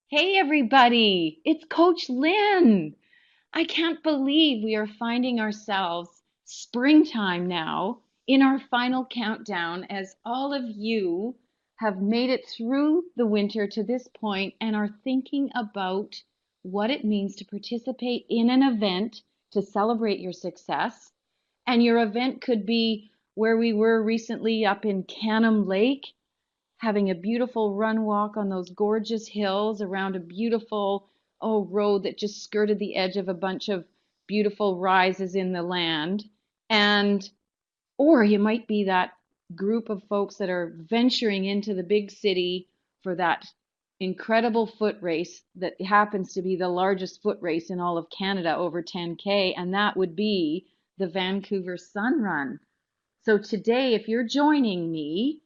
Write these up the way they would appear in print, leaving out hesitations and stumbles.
Hey everybody, it's Coach Lynn. I can't believe we are finding ourselves springtime now in our final countdown as all of you have made it through the winter to this point and are thinking about what it means to participate in an event to celebrate your success. And your event could be where we were recently up in Canham Lake having a beautiful run walk on those gorgeous hills around a beautiful road that just skirted the edge of a bunch of beautiful rises in the land. And or you might be that group of folks that are venturing into the big city for that incredible foot race that happens to be the largest foot race in all of Canada, over 10K, and that would be the Vancouver Sun Run. So today, if you're joining me,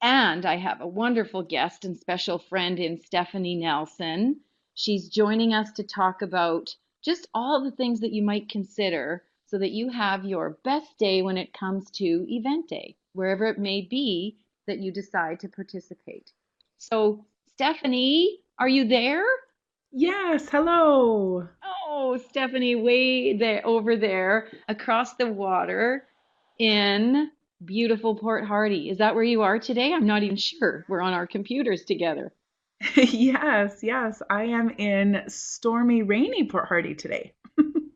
and I have a wonderful guest and special friend in Stephanie Nelson. She's joining us to talk about just all the things that you might consider so that you have your best day when it comes to event day, wherever it may be that you decide to participate. So, Stephanie, are you there? Yes, hello. Oh, Stephanie, way there over there across the water in beautiful Port Hardy. Is that where you are today? I'm not even sure. We're on our computers together. Yes, I am in stormy, rainy Port Hardy today.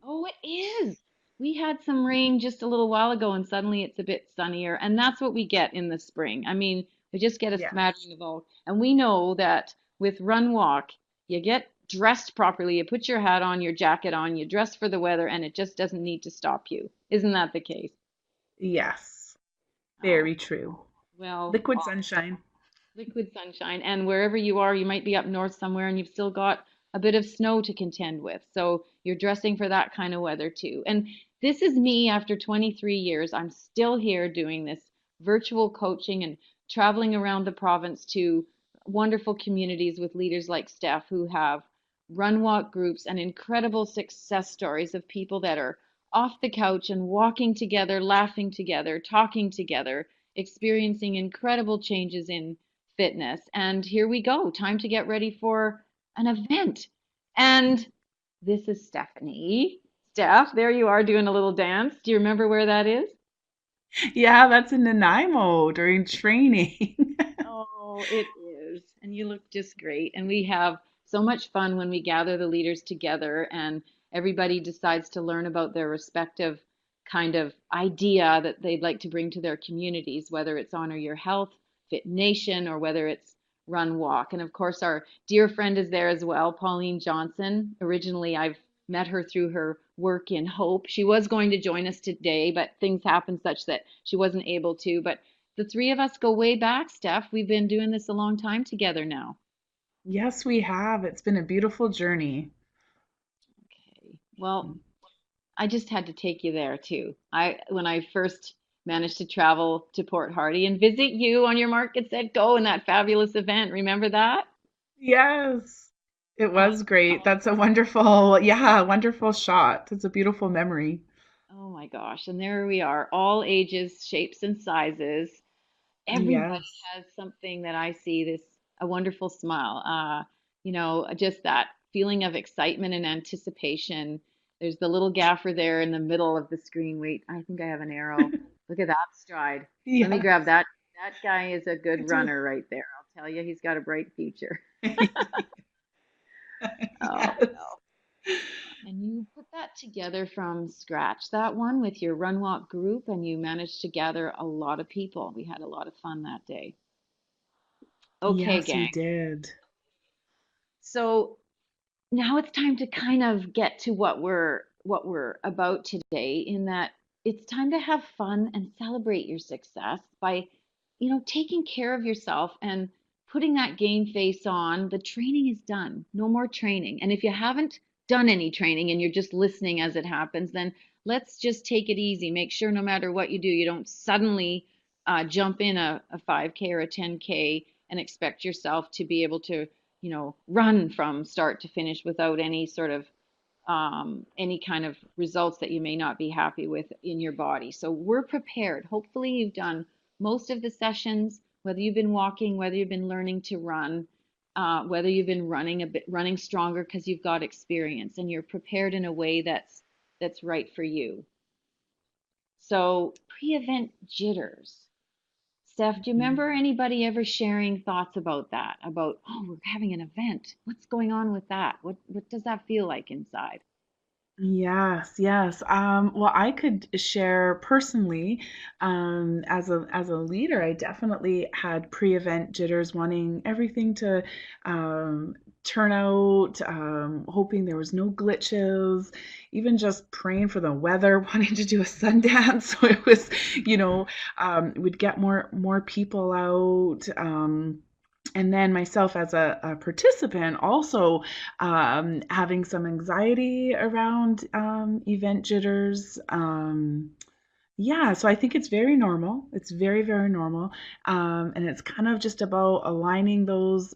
Oh, it is. We had some rain just a little while ago, and suddenly it's a bit sunnier. And that's what we get in the spring. I mean, we just get a Yes. smattering of all. And we know that with Run Walk, you get dressed properly, you put your hat on, your jacket on, you dress for the weather, and it just doesn't need to stop you. Isn't that the case? Yes, Oh, very true. well, Liquid sunshine. liquid sunshine. And wherever you are, you might be up north somewhere and you've still got a bit of snow to contend with. So you're dressing for that kind of weather too. And this is me after 23 years. I'm still here doing this virtual coaching and traveling around the province to wonderful communities with leaders like Steph who have run walk groups and incredible success stories of people that are off the couch and walking together, laughing together, talking together, experiencing incredible changes in fitness. And here we go, time to get ready for an event. And this is Stephanie. Steph, there you are doing a little dance. Do you remember where that is? Yeah, that's in Nanaimo during training. Oh, it is. And you look just great. And we have so much fun when we gather the leaders together and everybody decides to learn about their respective kind of idea that they'd like to bring to their communities, whether it's Honor Your Health, Fit Nation, or whether it's Run Walk. And of course, our dear friend is there as well, Pauline Johnson. Originally, I've met her through her work in Hope. She was going to join us today, but things happened such that she wasn't able to. But the three of us go way back, Steph. We've been doing this a long time together now. Yes, we have. It's been a beautiful journey. Okay. Well, I just had to take you there too. I when I first managed to travel to Port Hardy and visit you on your Market Set Go in that fabulous event. Remember that? Yes, it Oh, was great. That's a wonderful, yeah, wonderful shot. It's a beautiful memory. oh my gosh. And there we are, all ages, shapes, and sizes. Everybody Yes. has something that I see this a wonderful smile. Just that feeling of excitement and anticipation. There's the little gaffer there in the middle of the screen. Wait, I think I have an arrow. Look at that stride. Let me grab Yes, that. That guy is a I good do. runner right there. I'll tell you, he's got a bright future. Oh, Yes. well. And you put that together from scratch, that one with your run walk group, and you managed to gather a lot of people. We had a lot of fun that day. Okay, Yes, we gang. did. So now it's time to kind of get to what we're about today in that it's time to have fun and celebrate your success by taking care of yourself and putting that game face on. The training is done, no more training. And if you haven't done any training and you're just listening as it happens, then let's just take it easy. Make sure no matter what you do, you don't suddenly jump in a 5K or a 10K and expect yourself to be able to run from start to finish without any sort of any kind of results that you may not be happy with in your body. So we're prepared. Hopefully, you've done most of the sessions, whether you've been walking, whether you've been learning to run. whether you've been running a bit, running stronger because you've got experience and you're prepared in a way that's right for you. So pre-event jitters. Steph, do you remember Mhm. anybody ever sharing thoughts about that? About, oh, we're having an event. What's going on with that? What does that feel like inside? Yes, yes. Well, I could share personally, as a leader, I definitely had pre-event jitters, wanting everything to turn out, hoping there was no glitches, even just praying for the weather, wanting to do a Sundance. So it was, we'd get more people out. And then myself as a participant also having some anxiety around event jitters. Yeah, so I think it's very normal. It's very, very normal. And it's kind of just about aligning those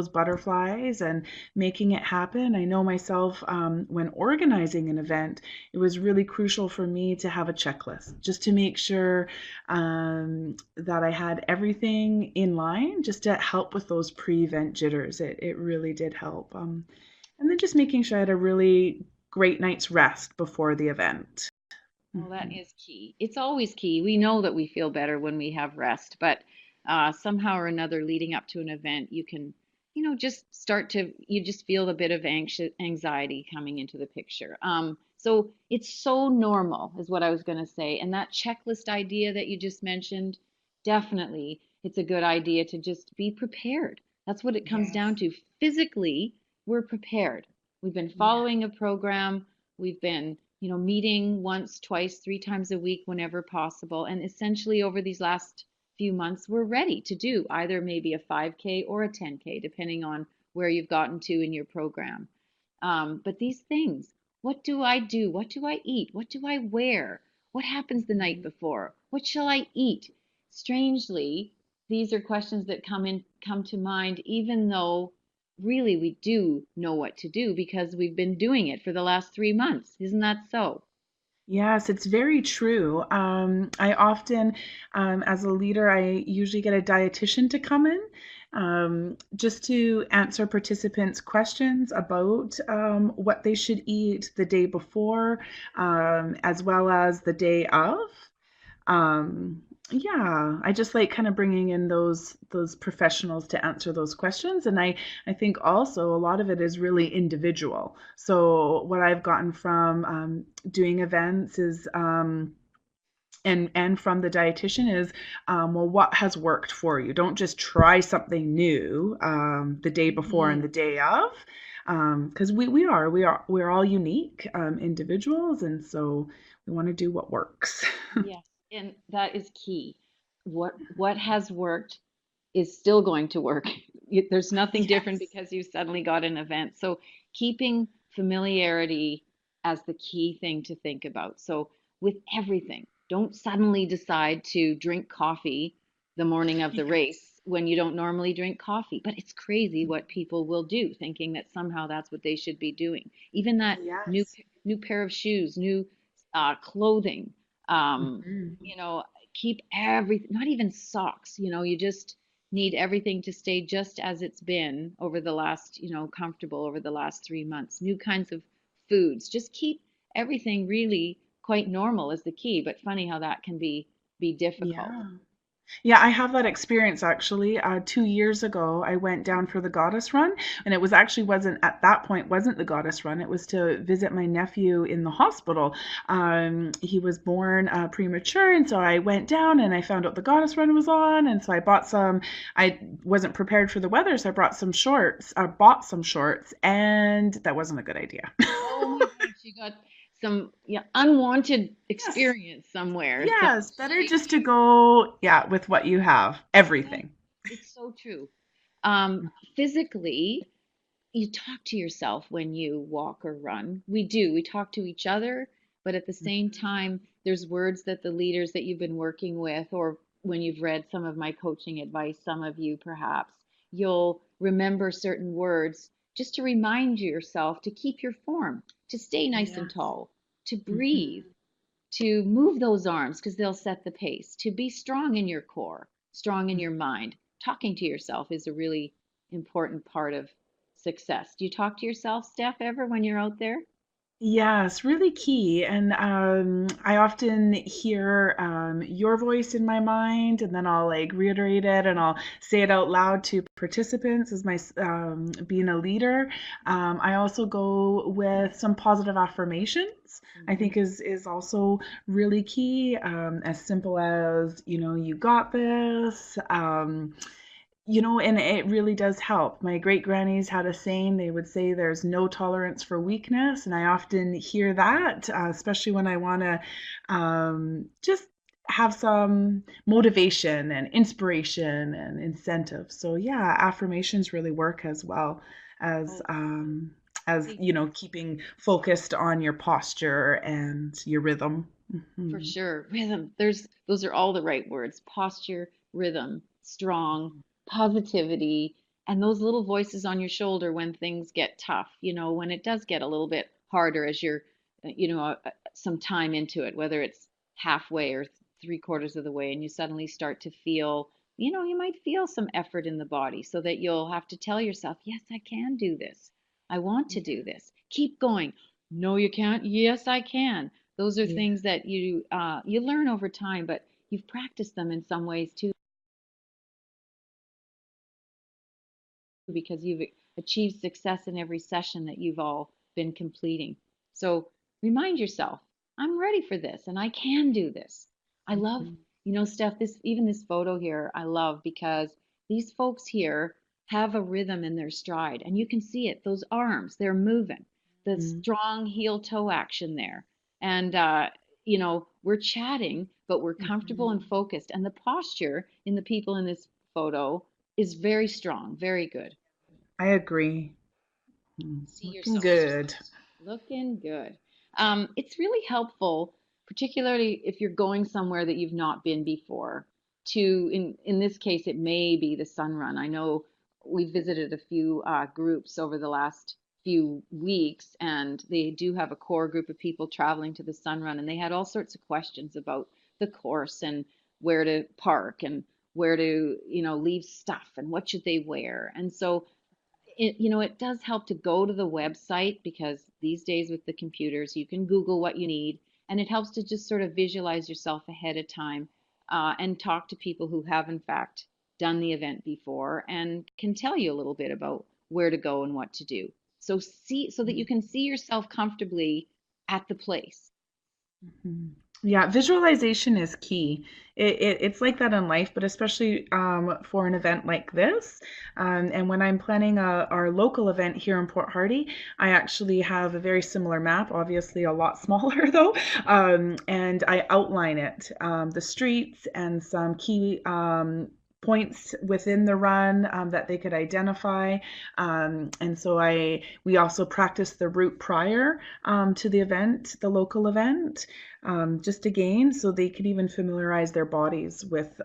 butterflies and making it happen. I know myself, when organizing an event, it was really crucial for me to have a checklist just to make sure that I had everything in line just to help with those pre-event jitters. It really did help. And then just making sure I had a really great night's rest before the event. Well, that Mhm. is key. It's always key. We know that we feel better when we have rest, but somehow or another, leading up to an event, you can, just start to, you just feel a bit of anxiety coming into the picture. So it's so normal, is what I was going to say. And that checklist idea that you just mentioned, definitely, it's a good idea to just be prepared. That's what it comes down Yes. to. Physically, we're prepared. We've been Yeah. following a program. We've been meeting once, twice, three times a week whenever possible. And essentially, over these last few months, we're ready to do either maybe a 5K or a 10K, depending on where you've gotten to in your program. But these things, what do I do? What do I eat? What do I wear? What happens the night Mhm. before? What shall I eat? Strangely, these are questions that come to mind, even though really we do know what to do because we've been doing it for the last 3 months. Isn't that so? Yes, it's very true. I often, as a leader, I usually get a dietitian to come in, just to answer participants' questions about what they should eat the day before, as well as the day of. Um, yeah, I just like kind of bringing in those professionals to answer those questions, and I think also a lot of it is really individual. So what I've gotten from doing events is and from the dietitian is, well, what has worked for you? Don't just try something new the day before and Mhm. the day of, because we're all unique individuals, and so we want to do what works. Yes, and that is key. What has worked is still going to work. There's nothing different Yes. because you suddenly got an event. So keeping familiarity as the key thing to think about. So with everything, don't suddenly decide to drink coffee the morning of the race when you don't normally drink coffee. But it's crazy what people will do, thinking that somehow that's what they should be doing. Even that new Yes. new pair of shoes, new clothing. Um, Mhm. you know, keep everything, not even socks. You just need everything to stay just as it's been over the last, comfortable over the last 3 months. New kinds of foods. Just keep everything really quite normal is the key. But funny how that can be difficult. Yeah. Yeah, I have that experience actually. 2 years ago, I went down for the Goddess Run, and it was actually wasn't at that point wasn't the Goddess Run. It was to visit my nephew in the hospital. He was born premature, and so I went down and I found out the Goddess Run was on, and so I bought some. I wasn't prepared for the weather, so I brought some shorts. I bought some shorts, and that wasn't a good idea. Oh my gosh, you got some, yeah, unwanted Yes. experience somewhere. Some Yes, better just to safety. go, yeah, with what you have, Yeah, everything. it's so true. Um, Physically, you talk to yourself when you walk or run. We do. We talk to each other, but at the same time, there's words that the leaders that you've been working with, or when you've read some of my coaching advice, some of you perhaps, you'll remember certain words just to remind yourself to keep your form, to stay nice and Yes. tall, to breathe, Mhm. to move those arms because they'll set the pace, to be strong in your core, strong in your mind. Talking to yourself is a really important part of success. Do you talk to yourself, Steph, ever when you're out there? Yes, really key. And I often hear your voice in my mind, and then I'll like reiterate it and I'll say it out loud to participants as my being a leader. I also go with some positive affirmations. I Mhm. think is also really key. As simple as, you got this. And it really does help. My great grannies had a saying, they would say there's no tolerance for weakness. And I often hear that, especially when I want to just have some motivation and inspiration and incentive. So, yeah, affirmations really work as well as. Oh, As they keeping focused on your posture and your rhythm. For Hmm. sure. Rhythm. Those are all the right words. Posture, rhythm, strong, positivity, and those little voices on your shoulder when things get tough, when it does get a little bit harder as you're, some time into it, whether it's halfway or three-quarters of the way, and you suddenly start to feel, you might feel some effort in the body so that you'll have to tell yourself, yes, I can do this. I want to do this. Keep going. No, you can't. Yes, I can. Those are Yeah, things that you learn over time, but you've practiced them in some ways too because you've achieved success in every session that you've all been completing. So remind yourself, I'm ready for this and I can do this. I love, yeah. Steph, this photo here, I love because these folks here have a rhythm in their stride and you can see it, those arms, they're moving, the Mhm. strong heel toe action there. And, we're chatting, but we're comfortable Mhm. and focused. And the posture in the people in this photo is very strong, very good. I agree. See Looking yourself good. looking good. It's really helpful, particularly if you're going somewhere that you've not been before. In this case, it may be the Sun Run. I know we visited a few groups over the last few weeks, and they do have a core group of people traveling to the Sun Run, and they had all sorts of questions about the course and where to park and where to, leave stuff and what should they wear. And so it does help to go to the website because these days with the computers, you can Google what you need, and it helps to just sort of visualize yourself ahead of time and talk to people who have, in fact, done the event before and can tell you a little bit about where to go and what to do. So that you can see yourself comfortably at the place. Mhm. Yeah, visualization is key. It's like that in life, but especially for an event like this. And when I'm planning our local event here in Port Hardy, I actually have a very similar map, obviously a lot smaller though, and I outline it, the streets and some key points within the run that they could identify. And so we also practice the route prior to the event, the local event, just again, so they could even familiarize their bodies with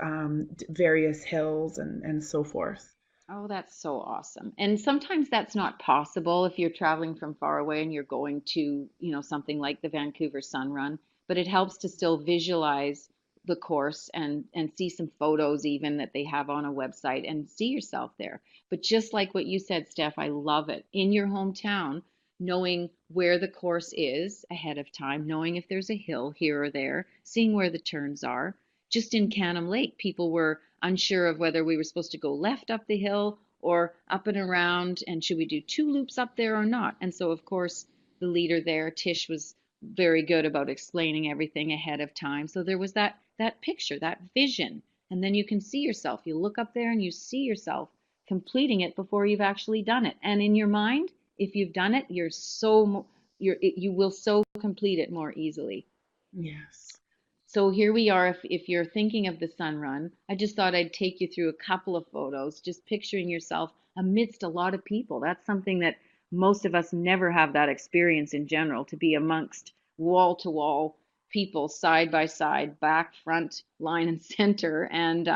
various hills and so forth. Oh, that's so awesome. And sometimes that's not possible if you're traveling from far away and you're going to, something like the Vancouver Sun Run, but it helps to still visualize the course and see some photos even that they have on a website and see yourself there. But just like what you said, Steph, I love it. In your hometown, knowing where the course is ahead of time, knowing if there's a hill here or there, seeing where the turns are. Just in Cannon Lake, people were unsure of whether we were supposed to go left up the hill or up and around, and should we do two loops up there or not. And so, of course, the leader there, Tish, was very good about explaining everything ahead of time. So there was that picture, that vision, and then you can see yourself. You look up there and you see yourself completing it before you've actually done it. And in your mind, if you've done it, you will so complete it more easily. Yes. So here we are. If you're thinking of the sun run, I just thought I'd take you through a couple of photos, just picturing yourself amidst a lot of people. That's something that most of us never have that experience in general, to be amongst wall to wall people, side by side, back, front, line, and center. And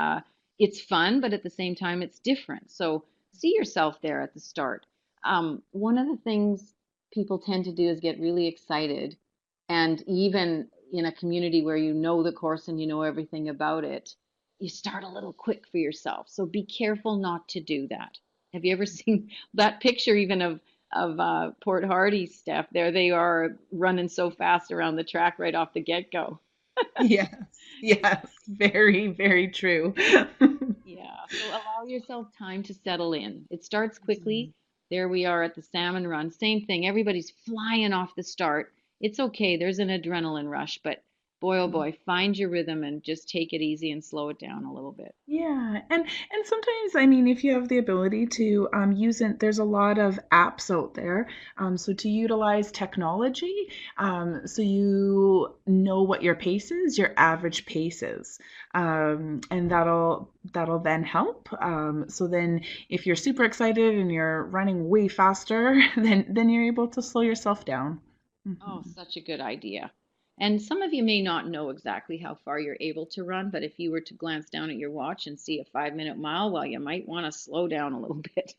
it's fun, but at the same time, it's different. So see yourself there at the start. One of the things people tend to do is get really excited, and even in a community where you know the course and you know everything about it, you start a little quick for yourself. So be careful not to do that. Have you ever seen that picture even of Port Hardy's Steph? There they are running so fast around the track right off the get-go. Yes, yes, very, very true. Yeah, so allow yourself time to settle in. It starts quickly. There we are at the salmon run. Same thing. Everybody's flying off the start. It's okay. There's an adrenaline rush, but boy, oh Mhm. boy, find your rhythm and just take it easy and slow it down a little bit. Yeah, and sometimes, I mean, if you have the ability to use it, there's a lot of apps out there. So to utilize technology, so you know what your pace is, your average pace is, and that'll then help. So then, if you're super excited and you're running way faster, then you're able to slow yourself down. Oh, Hmm. such a good idea. And some of you may not know exactly how far you're able to run, but if you were to glance down at your watch and see a 5 minute mile, well, you might want to slow down a little bit.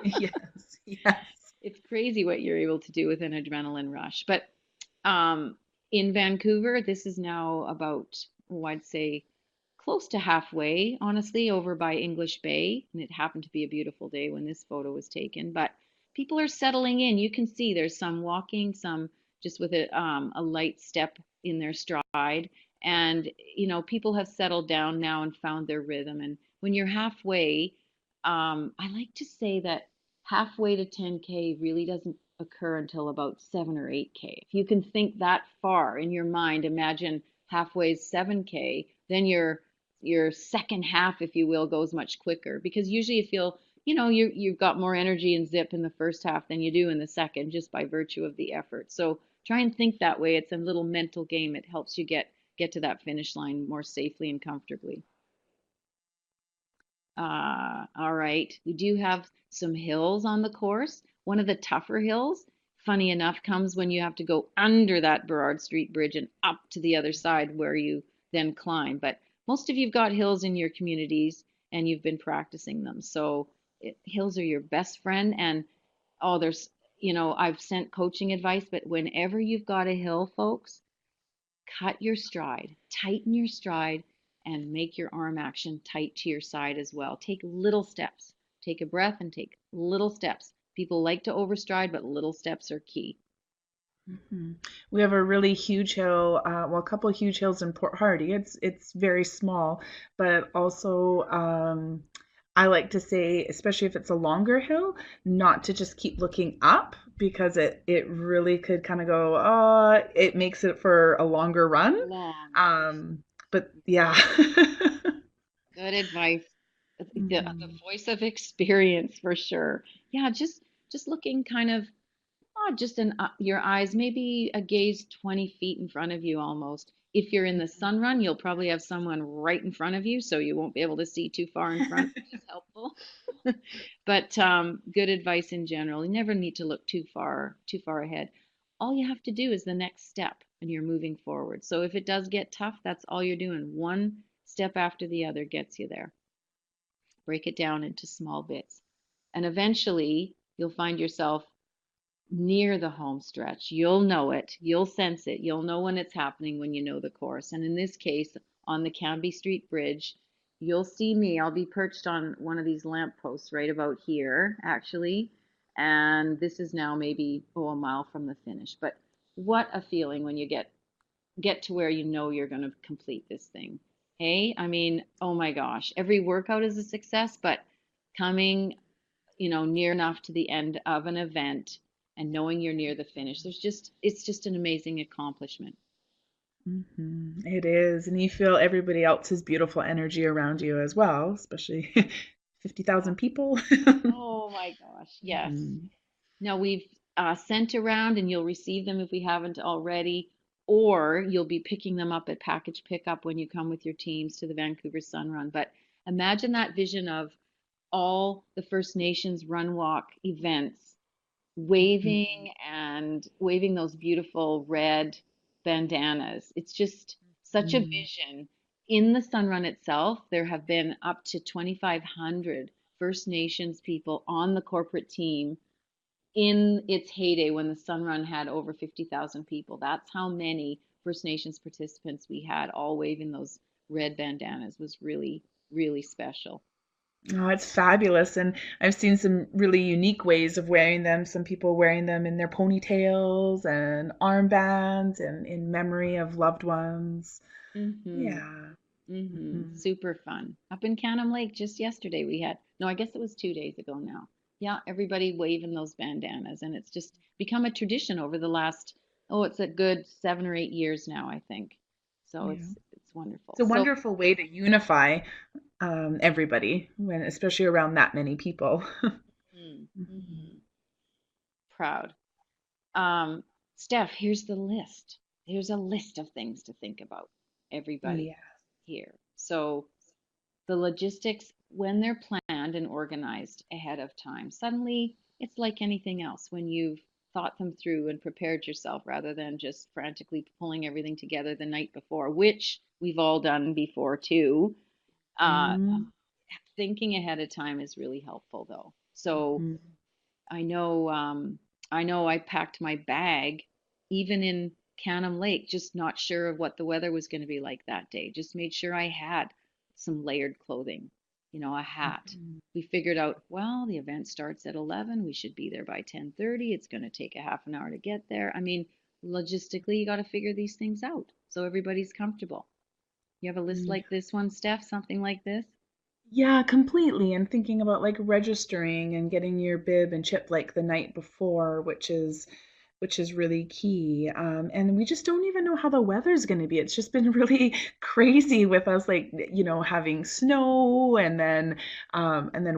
Yes, yes. It's crazy what you're able to do with an adrenaline rush. But um, in Vancouver, this is now about, oh, I'd say close to halfway, honestly, over by English Bay. And it happened to be a beautiful day when this photo was taken. But people are settling in. You can see there's some walking, some just with a light step in their stride. And, people have settled down now and found their rhythm. And when you're halfway, I like to say that halfway to 10K really doesn't occur until about 7 or 8K. If you can think that far in your mind, imagine halfway is 7K, then your second half, if you will, goes much quicker because usually you feel, you've got more energy and zip in the first half than you do in the second just by virtue of the effort. So try and think that way. It's a little mental game. It helps you get to that finish line more safely and comfortably. All right. We do have some hills on the course. One of the tougher hills, funny enough, comes when you have to go under that Burrard Street Bridge and up to the other side where you then climb. But most of you've got hills in your communities and you've been practicing them. So hills are your best friend. And oh, I've sent coaching advice, but whenever you've got a hill, folks, cut your stride, tighten your stride, and make your arm action tight to your side as well. Take little steps. Take a breath and take little steps. People like to overstride, but little steps are key. Mhm. We have a really huge hill, well, a couple of huge hills in Port Hardy. It's very small, but also I like to say, especially if it's a longer hill, not to just keep looking up because it really could kind of go, it makes it for a longer run. Long. But yeah. Good advice. The Mhm. voice of experience for sure. Yeah, just looking kind of just in your eyes, maybe a gaze 20 feet in front of you almost. If you're in the sun run, you'll probably have someone right in front of you, so you won't be able to see too far in front, which is helpful. But good advice in general. You never need to look too far ahead. All you have to do is the next step, and you're moving forward. So if it does get tough, that's all you're doing. One step after the other gets you there. Break it down into small bits. And eventually, you'll find yourself near the home stretch. You'll know it. You'll sense it. You'll know when it's happening when you know the course. And in this case, on the Canby Street Bridge, you'll see me. I'll be perched on one of these lamp posts right about here, actually. And this is now maybe a mile from the finish. But what a feeling when you get to where you know you're going to complete this thing. Hey, I mean, oh my gosh, every workout is a success, but coming near enough to the end of an event and knowing you're near the finish, it's just an amazing accomplishment. It is, and you feel everybody else's beautiful energy around you as well, especially Yeah. 50,000 people. Oh my gosh, yes. Mhm. Now we've sent around, and you'll receive them if we haven't already, or you'll be picking them up at package pickup when you come with your teams to the Vancouver Sun Run. But imagine that vision of all the First Nations run walk events Mhm. waving those beautiful red bandanas. It's just such a Mhm. vision. In the Sun Run itself, there have been up to 2,500 First Nations people on the corporate team in its heyday when the Sun Run had over 50,000 people. That's how many First Nations participants we had all waving those red bandanas. It was really, really special. Oh, it's fabulous. And I've seen some really unique ways of wearing them. Some people wearing them in their ponytails and armbands and in memory of loved ones. Mm-hmm. Yeah. Mm-hmm. Mhm. Super fun. Up in Cannon Lake just yesterday we had, no, I guess it was 2 days ago now. Yeah, everybody waving those bandanas, and it's just become a tradition over the last, oh, it's a good 7 or 8 years now, I think. So Yeah. it's wonderful. It's a So wonderful way to unify everybody, when especially around that many people. mm, Mhm. mhm, proud. Um, Steph, here's the list. Here's a list of things to think about, everybody Yeah. here. So the logistics, when they're planned and organized ahead of time, suddenly it's like anything else when you've thought them through and prepared yourself rather than just frantically pulling everything together the night before, which we've all done before too. Uh, Mhm. Thinking ahead of time is really helpful though. So Mhm. I know, I know I packed my bag even in Canham Lake, just not sure of what the weather was going to be like that day. Just made sure I had some layered clothing, a hat. Mhm. We figured out, well, the event starts at 11. We should be there by 10:30. It's going to take a half an hour to get there. I mean, logistically, you got to figure these things out so everybody's comfortable. You have a list Yeah. like this one, Steph, something like this? Yeah, completely. And thinking about like registering and getting your bib and chip like the night before, which is really key. And we just don't even know how the weather's going to be. It's just been really crazy with us, like having snow and then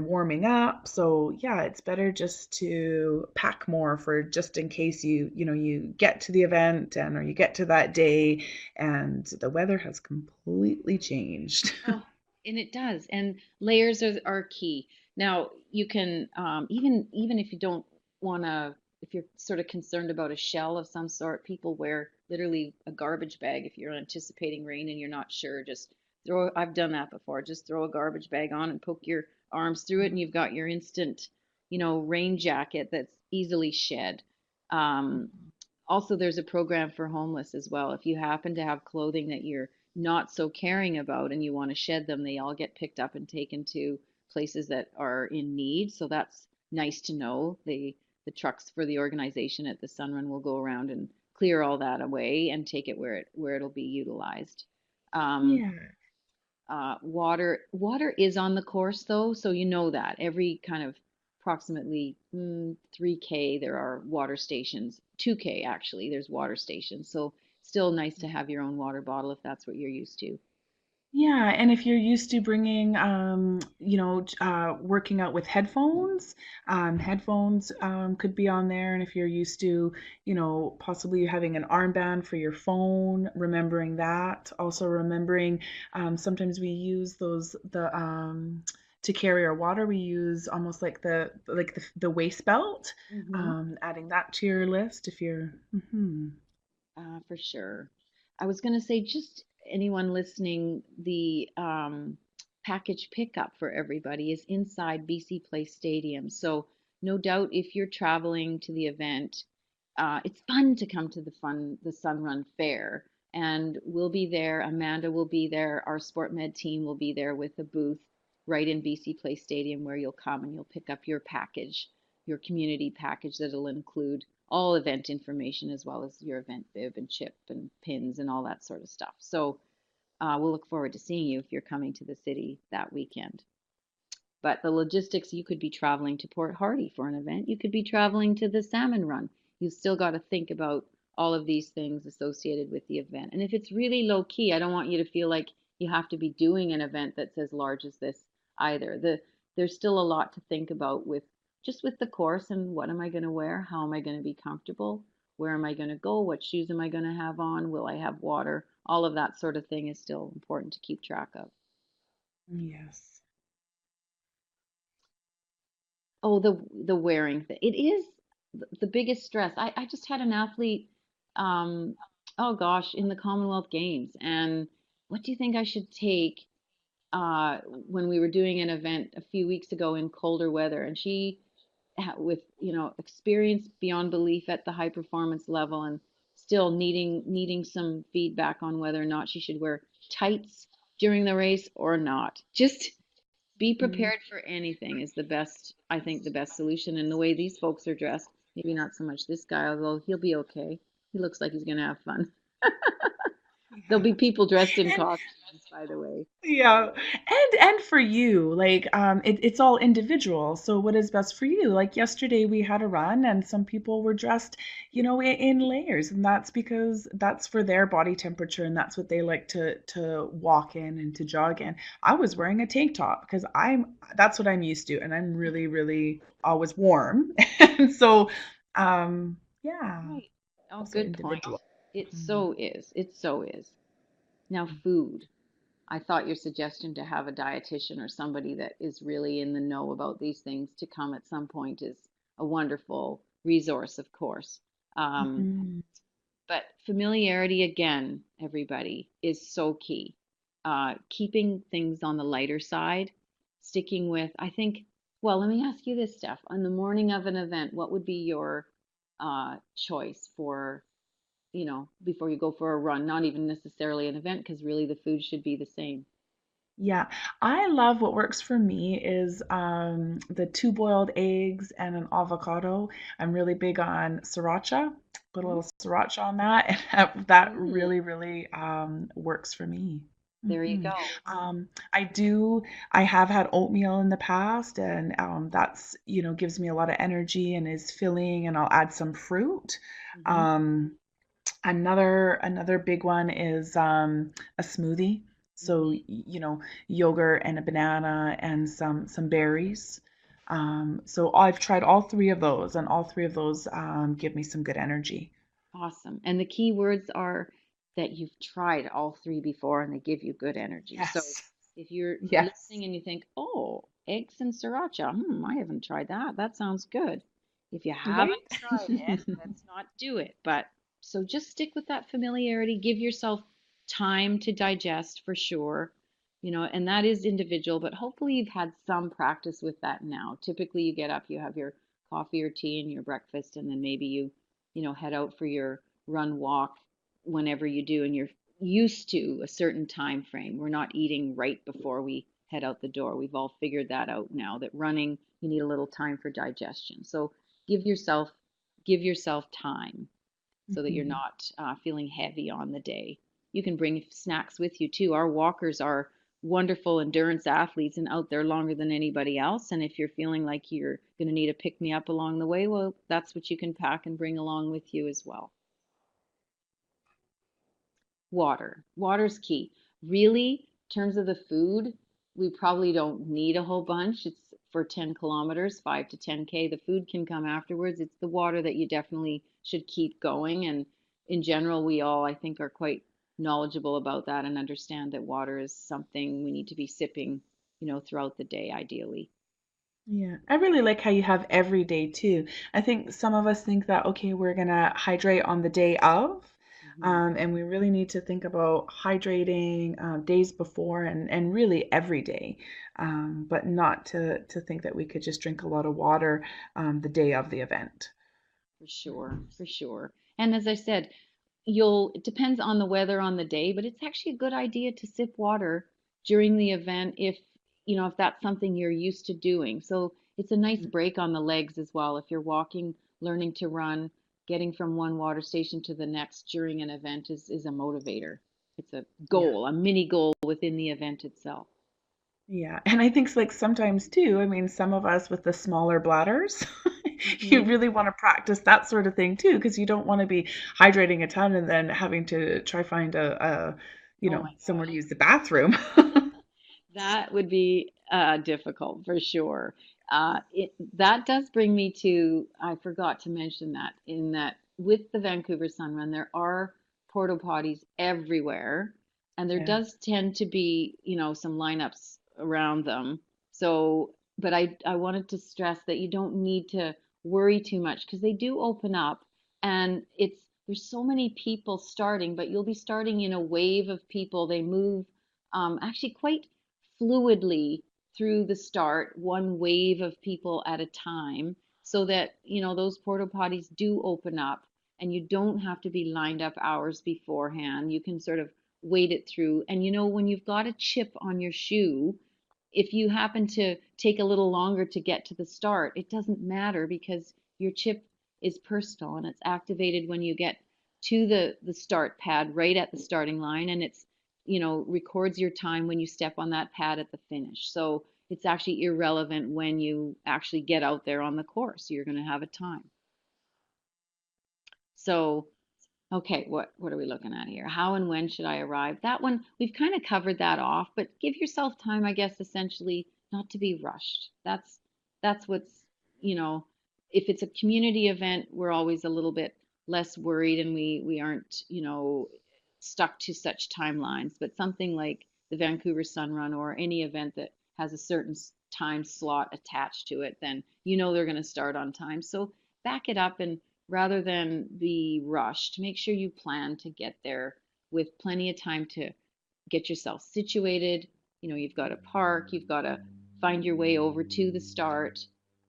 warming up. So yeah, it's better just to pack more for just in case you get to the event and or you get to that day and the weather has completely changed. Oh, and it does. And layers are key. Now, you can even if you don't want to, if you're sort of concerned about a shell of some sort, people wear literally a garbage bag if you're anticipating rain and you're not sure. Just throw. I've done that before. Just throw a garbage bag on and poke your arms through it, and you've got your instant, rain jacket that's easily shed. Um, Also, there's a program for homeless as well. If you happen to have clothing that you're not so caring about and you want to shed them, they all get picked up and taken to places that are in need. So that's nice to know. The trucks for the organization at the Sunrun will go around and clear all that away and take it where it'll be utilized. Um, Yeah. water is on the course though, so you know that every kind of approximately 3K there are water stations. 2K actually, there's water stations. So still nice to have your own water bottle if that's what you're used to. Yeah, and if you're used to bringing, working out with headphones, could be on there. And if you're used to, possibly having an armband for your phone, remembering that. Also remembering, sometimes we use to carry our water. We use almost like the waist belt. Hmm. Adding that to your list if you're. Mhm. For sure. I was going to say, just anyone listening, the package pickup for everybody is inside BC Place Stadium. So, no doubt, if you're traveling to the event, it's fun to come to the Sun Run Fair, and we'll be there. Amanda will be there. Our Sport Med team will be there with a booth right in BC Place Stadium where you'll come and you'll pick up your package, your community package that'll include all event information as well as your event bib and chip and pins and all that sort of stuff. So we'll look forward to seeing you if you're coming to the city that weekend. But the logistics, you could be traveling to Port Hardy for an event. You could be traveling to the Salmon Run. You've still got to think about all of these things associated with the event. And if it's really low key, I don't want you to feel like you have to be doing an event that's as large as this either. There's still a lot to think about with just with the course and what am I going to wear? How am I going to be comfortable? Where am I going to go? What shoes am I going to have on? Will I have water? All of that sort of thing is still important to keep track of. Yes. Oh, the wearing thing. It is the biggest stress. I just had an athlete, um, oh gosh, in the Commonwealth Games. And what do you think I should take when we were doing an event a few weeks ago in colder weather? And she, with experience beyond belief at the high performance level, and still needing some feedback on whether or not she should wear tights during the race or not. Just Be Mm. prepared for anything is the best, I think, the best solution. And the way these folks are dressed, maybe not so much this guy, although he'll be okay. He looks like he's going to have fun. There'll Yeah. be people dressed in And costumes, by the way. yeah. And for you, like it's all individual. So what is best for you? Like yesterday we had a run and some people were dressed, in layers, and that's because that's for their body temperature and that's what they like to walk in and to jog in. I was wearing a tank top because that's what I'm used to and I'm really, really always warm. And so yeah, Right. Oh, also good point. individual. It Mhm. so is. It so is. Now, food. I thought your suggestion to have a dietitian or somebody that is really in the know about these things to come at some point is a wonderful resource, of course. Um, Mhm. but familiarity, again, everybody, is so key. Keeping things on the lighter side, sticking with, I think, well, let me ask you this, Steph. On the morning of an event, what would be your choice for, before you go for a run? Not even necessarily an event, because really the food should be the same. Yeah, I love what works for me is the two boiled eggs and an avocado. I'm really big on sriracha. Put a little sriracha on that, and that Mm, really, really works for me. there you hmm go. I do. I have had oatmeal in the past, and that's gives me a lot of energy and is filling. And I'll add some fruit. Hmm. Um, another big one is a smoothie. So, Hmm. yogurt and a banana and some berries. So I've tried all three of those, and all three of those give me some good energy. Awesome. And the key words are that you've tried all three before and they give you good energy. So Yes. if you're Yes. listening and you think, oh, eggs and sriracha, I haven't tried that. That sounds good. If you Right? haven't tried it, let's not do it. But so just stick with that familiarity. Give yourself time to digest for sure. And that is individual, but hopefully you've had some practice with that now. Typically you get up, you have your coffee or tea and your breakfast, and then maybe you head out for your run walk whenever you do, and you're used to a certain time frame. We're not eating right before we head out the door. We've all figured that out now, that running, you need a little time for digestion. So give yourself give yourself time so that you're Mhm. not feeling heavy on the day. You can bring snacks with you too. Our walkers are wonderful endurance athletes and out there longer than anybody else. And if you're feeling like you're going to need a pick me up along the way, well, that's what you can pack and bring along with you as well. Water. Water's key. Really, in terms of the food, we probably don't need a whole bunch. It's for 10 kilometers, 5 to 10K. The food can come afterwards. It's the water that you definitely should keep going. And in general, we all, I think, are quite knowledgeable about that and understand that water is something we need to be sipping, throughout the day, ideally. Yeah, I really like how you have every day too. I think some of us think that, okay, we're gonna hydrate on the day of, Hmm. and we really need to think about hydrating days before and really every day, but not to think that we could just drink a lot of water the day of the event. For sure, for sure. And as I said, it depends on the weather on the day, but it's actually a good idea to sip water during the event if that's something you're used to doing. So it's a nice Mm. break on the legs as well. If you're walking, learning to run, getting from one water station to the next during an event is a motivator. It's a Yeah. goal, a mini goal within the event itself. Yeah, and I think like sometimes too, I mean, some of us with the smaller bladders, you Hmm. really want to practice that sort of thing too, because you don't want to be hydrating a ton and then having to try find Oh my somewhere to gosh. use the bathroom. That would be difficult for sure. That does bring me to, I forgot to mention that, in that with the Vancouver Sun Run, there are porta potties everywhere, and there Yeah. does tend to be, some lineups around them. So, but I wanted to stress that you don't need to worry too much because they do open up, and there's so many people starting, but you'll be starting in a wave of people. They move actually quite fluidly through the start, one wave of people at a time, so that, those porta potties do open up and you don't have to be lined up hours beforehand. You can sort of wait it through. And when you've got a chip on your shoe, if you happen to take a little longer to get to the start, it doesn't matter because your chip is personal and it's activated when you get to the start pad right at the starting line, and it's, records your time when you step on that pad at the finish. So it's actually irrelevant when you actually get out there on the course. You're going to have a time. So okay, what are we looking at here? How and when should I arrive? That one, we've kind of covered that off, but give yourself time, I guess, essentially not to be rushed. That's what's, you know, if it's a community event, we're always a little bit less worried and we aren't, stuck to such timelines. But something like the Vancouver Sun Run or any event that has a certain time slot attached to it, then they're going to start on time. So back it up, and rather than be rushed, make sure you plan to get there with plenty of time to get yourself situated. You've got to park, you've got to find your way over to the start,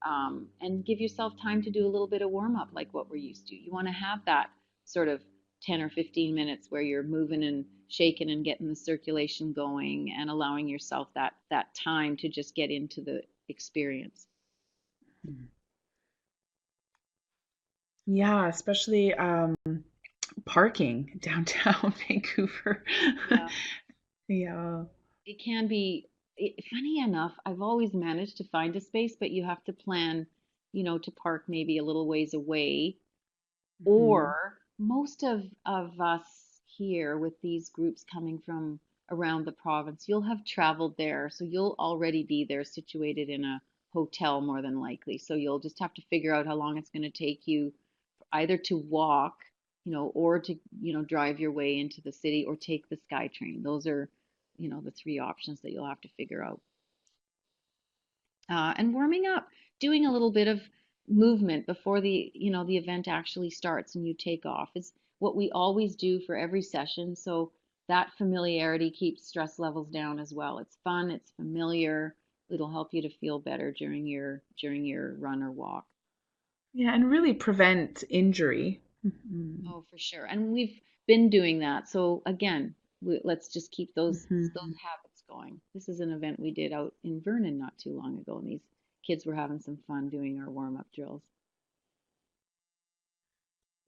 and give yourself time to do a little bit of warm up like what we're used to. You want to have that sort of 10 or 15 minutes where you're moving and shaking and getting the circulation going and allowing yourself that time to just get into the experience. Yeah, especially parking downtown Vancouver. Yeah. Yeah. It can be, funny enough, I've always managed to find a space, but you have to plan, to park maybe a little ways away. Hmm. Or most of us here with these groups coming from around the province, you'll have traveled there. So you'll already be there situated in a hotel more than likely. So you'll just have to figure out how long it's going to take you either to walk, or to, drive your way into the city or take the SkyTrain. Those are, the three options that you'll have to figure out. And warming up, doing a little bit of movement before the event actually starts and you take off is what we always do for every session. So that familiarity keeps stress levels down as well. It's fun, it's familiar. It'll help you to feel better during your run or walk. Yeah, and really prevent injury. Hmm. Oh, for sure. And we've been doing that. So again, let's just keep those Hmm. habits going. This is an event we did out in Vernon not too long ago, and these kids were having some fun doing our warm-up drills.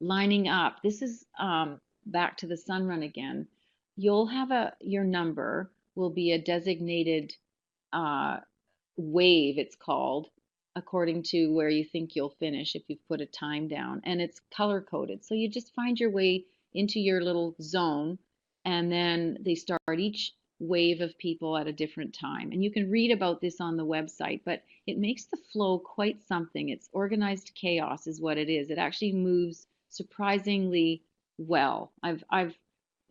Lining up. This is back to the sun run again. You'll have your number will be a designated uh, wave, it's called, according to where you think you'll finish if you've put a time down. And it's color coded. So you just find your way into your little zone, and then they start each wave of people at a different time. And you can read about this on the website, but it makes the flow quite something. It's organized chaos, is what it is. It actually moves surprisingly well. I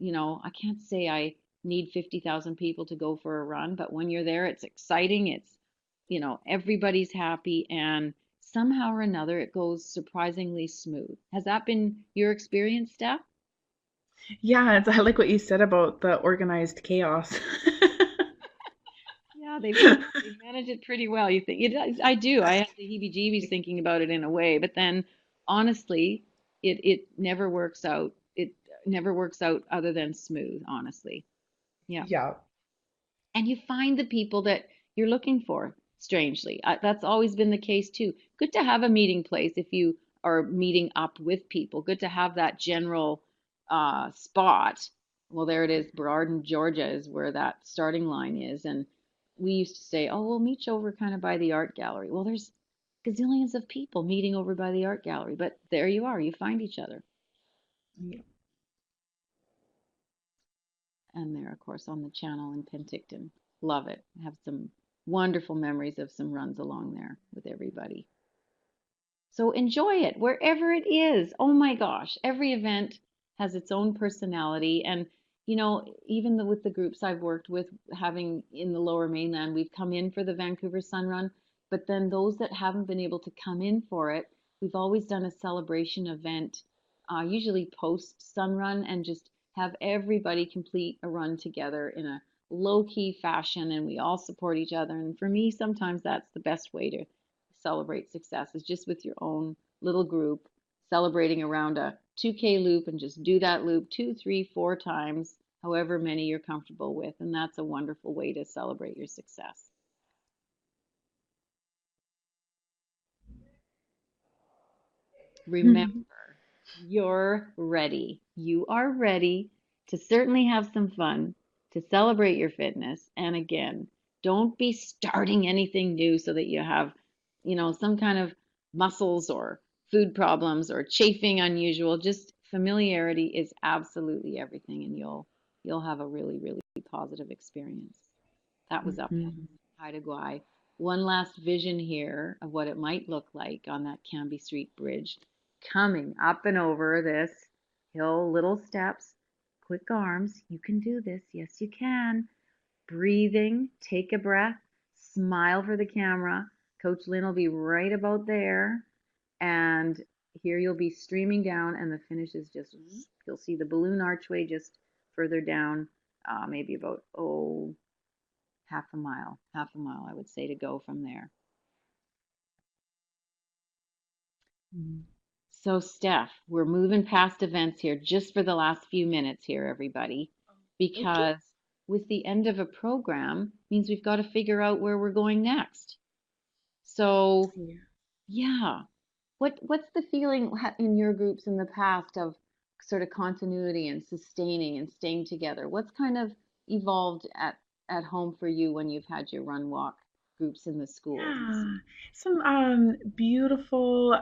can't say I need 50,000 people to go for a run, but when you're there, it's exciting. Everybody's happy, and somehow or another it goes surprisingly smooth. Has that been your experience, Steph? Yeah, I like what you said about the organized chaos. Yeah, they've managed it pretty well. You think I do. I have the heebie-jeebies thinking about it in a way, but then honestly, it never works out. It never works out other than smooth, honestly. Yeah. Yeah. And you find the people that you're looking for, strangely. That's always been the case too. Good to have a meeting place if you are meeting up with people. Good to have that general spot. Well, there it is. Burrardin, Georgia is where that starting line is. And we used to say, oh, we'll meet you over kind of by the art gallery. Well, there's gazillions of people meeting over by the art gallery, but there you are. You find each other. Yeah. And they're, of course, on the channel in Penticton. Love it. I have some wonderful memories of some runs along there with everybody. So enjoy it wherever it is. Oh my gosh, every event has its own personality. And, even with the groups I've worked with, having in the lower mainland, we've come in for the Vancouver Sun Run. But then those that haven't been able to come in for it, we've always done a celebration event, usually post Sun Run, and just have everybody complete a run together in a low key fashion. And we all support each other. And for me, sometimes that's the best way to celebrate success, is just with your own little group celebrating around a 2K loop, and just do that loop two, three, four times, however many you're comfortable with. And that's a wonderful way to celebrate your success. Remember, you're ready. You are ready to certainly have some fun, to celebrate your fitness. And again, don't be starting anything new so that you have, some kind of muscles or food problems or chafing unusual. Just familiarity is absolutely everything, and you'll have a really, really positive experience. That was uphill. Mhm. Hi to Guai. One last vision here of what it might look like on that Canby Street Bridge. Coming up and over this hill, little steps, quick arms. You can do this. Yes, you can. Breathing, take a breath, smile for the camera. Coach Lynn will be right about there. And here you'll be streaming down, and the finish is just, you'll see the balloon archway just further down, maybe about, half a mile, I would say, to go from there. Mhm. So, Steph, we're moving past events here just for the last few minutes here, everybody, Okay. because with the end of a program means we've got to figure out where we're going next. So, Yeah. yeah, what's the feeling in your groups in the past of sort of continuity and sustaining and staying together? What's kind of evolved at home for you when you've had your run walk groups in the schools? Yeah, some beautiful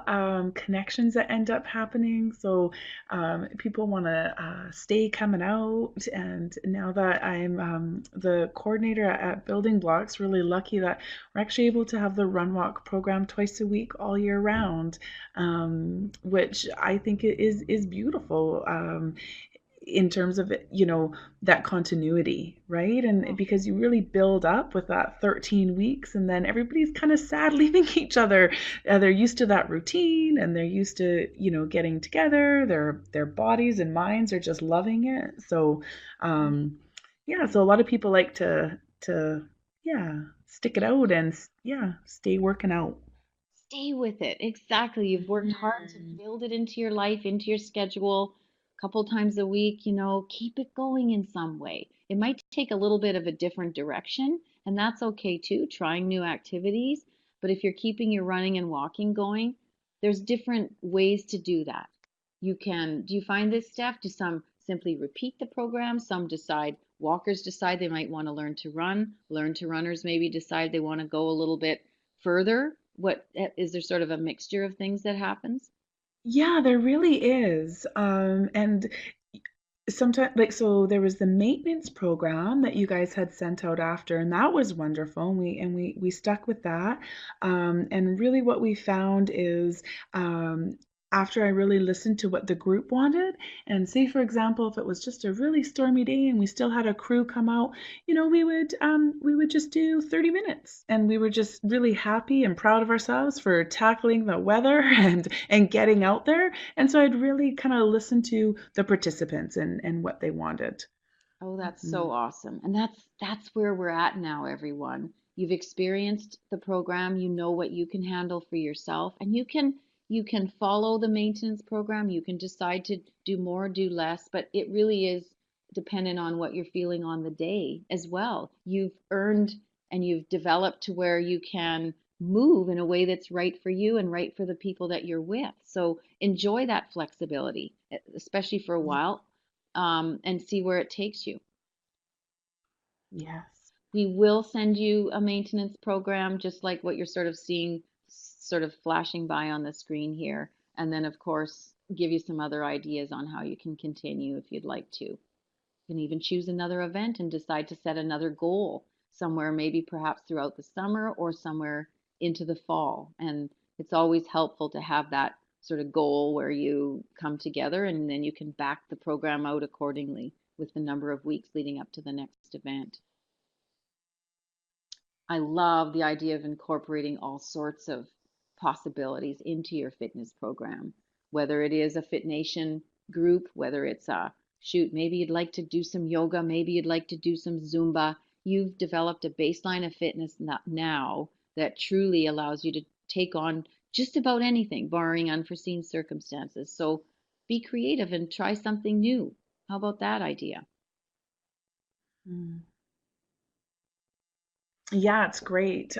connections that end up happening. So people want to stay coming out, and now that I'm the coordinator at Building Blocks, really lucky that we're actually able to have the Run Walk program twice a week all year round, which I think is beautiful. In terms of that continuity, right? And Oh, because you really build up with that 13 weeks, and then everybody's kind of sad leaving each other. They're used to that routine, and they're used to getting together. Their bodies and minds are just loving it. So yeah. yeah, so a lot of people like to yeah, stick it out and yeah, stay working out. Stay with it. Exactly. You've worked hard to Mhm. build it into your life, into your schedule, a couple times a week, keep it going in some way. It might take a little bit of a different direction, and that's okay too, trying new activities. But if you're keeping your running and walking going, there's different ways to do that. Do you find this, Steph? Do some simply repeat the program? Some decide, walkers decide they might want to learn to run, learn to runners maybe decide they want to go a little bit further? What is there sort of a mixture of things that happens? Yeah, there really is. And sometimes, like, so there was the maintenance program that you guys had sent out after, and that was wonderful. And we stuck with that. And really, what we found is, um, after I really listened to what the group wanted, and say, for example, if it was just a really stormy day and we still had a crew come out, we would just do 30 minutes, and we were just really happy and proud of ourselves for tackling the weather and getting out there. And so I'd really kind of listen to the participants and what they wanted. Oh, that's Mhm. so awesome. And that's where we're at now, everyone. You've experienced the program, you know what you can handle for yourself, and you can follow the maintenance program. You can decide to do more, do less, but it really is dependent on what you're feeling on the day as well. You've earned and you've developed to where you can move in a way that's right for you and right for the people that you're with. So enjoy that flexibility, especially for a while, and see where it takes you. Yes. We will send you a maintenance program, just like what you're sort of seeing, sort of flashing by on the screen here. And then, of course, give you some other ideas on how you can continue if you'd like to. You can even choose another event and decide to set another goal somewhere, maybe perhaps throughout the summer or somewhere into the fall. And it's always helpful to have that sort of goal where you come together and then you can back the program out accordingly with the number of weeks leading up to the next event. I love the idea of incorporating all sorts of possibilities into your fitness program, whether it is a Fit Nation group, whether it's a shoot, maybe you'd like to do some yoga, maybe you'd like to do some Zumba. You've developed a baseline of fitness now that truly allows you to take on just about anything, barring unforeseen circumstances. So be creative and try something new. How about that idea? Mm. Yeah, it's great.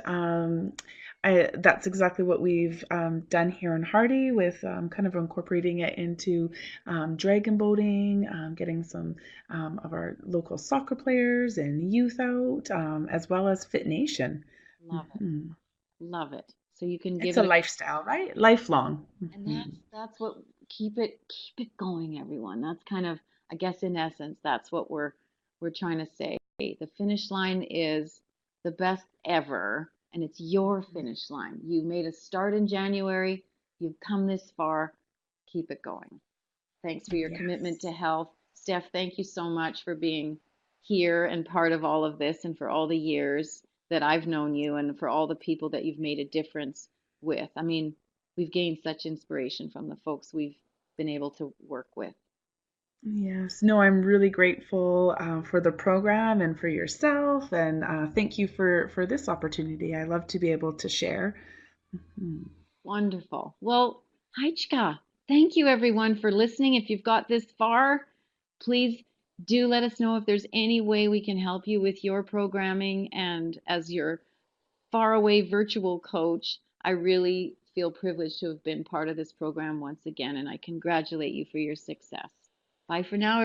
That's exactly what we've done here in Hardy with kind of incorporating it into dragon boating, getting some of our local soccer players and youth out, as well as Fit Nation. Love it. Mhm. Love it. So you can It's give a it a, lifestyle, right? Lifelong. and Mhm. that's what keep it going, everyone. That's kind of, I guess, in essence, that's what we're trying to say. The finish line is the best ever, and it's your finish line. You made a start in January. You've come this far. Keep it going. Thanks for your commitment Yes. to health. Steph, thank you so much for being here and part of all of this and for all the years that I've known you and for all the people that you've made a difference with. I mean, we've gained such inspiration from the folks we've been able to work with. Yes. No, I'm really grateful for the program and for yourself, and thank you for this opportunity. I love to be able to share. Mhm. Wonderful. Well, Heichka, thank you everyone for listening. If you've got this far, please do let us know if there's any way we can help you with your programming. And as your faraway virtual coach, I really feel privileged to have been part of this program once again, and I congratulate you for your success. Bye for now.